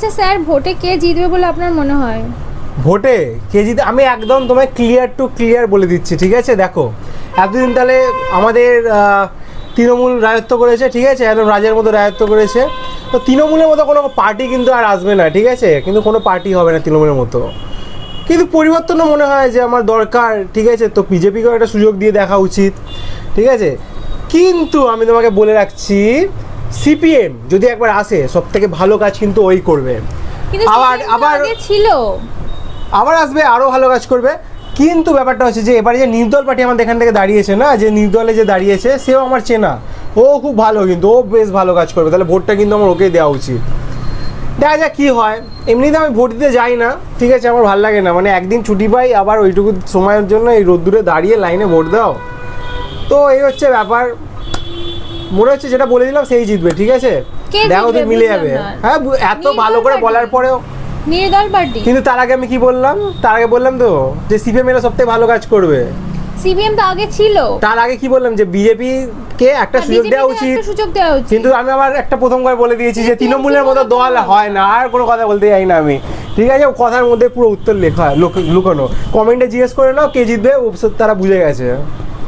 আচ্ছা স্যার, ভোটে কে জিতবে বলে আপনার মনে হয়? ভোটে কে জিতে আমি একদম তোমায় ক্লিয়ার বলে দিচ্ছি, ঠিক আছে? দেখো, এতদিন তাহলে আমাদের তৃণমূল রাজত্ব করেছে, ঠিক আছে, একদম রাজের মতো রাজত্ব করেছে। তো তৃণমূলের মতো কোনো পার্টি কিন্তু আর আসবে না, ঠিক আছে? কিন্তু কোনো পার্টি হবে না তৃণমূলের মতো। কিন্তু পরিবর্তনও মনে হয় যে আমার দরকার, ঠিক আছে? তো বিজেপিকেও একটা সুযোগ দিয়ে দেখা উচিত, ঠিক আছে? কিন্তু আমি তোমাকে বলে রাখছি, সিপিএম যদি একবার আসে, সব থেকে ভালো কাজ কিন্তু ওই করবে। কিন্তু আবার CPM তো আবার আগে ছিল। আবার আসবে, আরও ভালো কাজ করবে। কিন্তু ব্যাপারটা হচ্ছে যে এবারে যে নির্দল পার্টি আমাদের এখান থেকে দাঁড়িয়েছে না, যে নির্দলে যে দাঁড়িয়েছে, সেও আমার চেনা, ও খুব ভালো, কিন্তু ও বেশ ভালো কাজ করবে। তাহলে ভোটটা কিন্তু আমার ওকেই দেওয়া উচিত। দেখা যাক কী হয়। এমনিতে আমি ভোট দিতে যাই না, ঠিক আছে? আমার ভালো লাগে না, মানে একদিন ছুটি পাই, আবার ওইটুকু সময়ের জন্য এই রোদ্দুরে দাঁড়িয়ে লাইনে ভোট দাও। তো এই হচ্ছে ব্যাপার। মনে হচ্ছে যেটা বলে দিলাম সেই জিতবে, ঠিক আছে? কে দেখো জিতবে তুই মিলে বুঝলাম যাবে। না। হ্যাঁ, এত ভালো করে নির্দল বলার পার্টি? পরেও। নির্দল পার্টি? কিন্তু তার আগে আমি কি বললাম? তার আগে বললাম তো যে সিপিএম এরা সবথেকে ভালো কাজ করবে। সিপিএম তো আগে ছিল। তার আগে কি বললাম? যে বিজেপি কে একটা সুযোগ দেওয়া উচিত। সুযোগ দেওয়া উচিত। কিন্তু আমি আবার একটা প্রথমবার বলে দিয়েছি যে তৃণমূলের মতো দল হয় না, আর কোনো কথা বলতে যাই না আমি, ঠিক আছে? কথার মধ্যে পুরো উত্তর লেখা লুকানো। কমেন্টে জিজ্ঞেস করে নাও কে জিতবে, তারা বুঝে গেছে।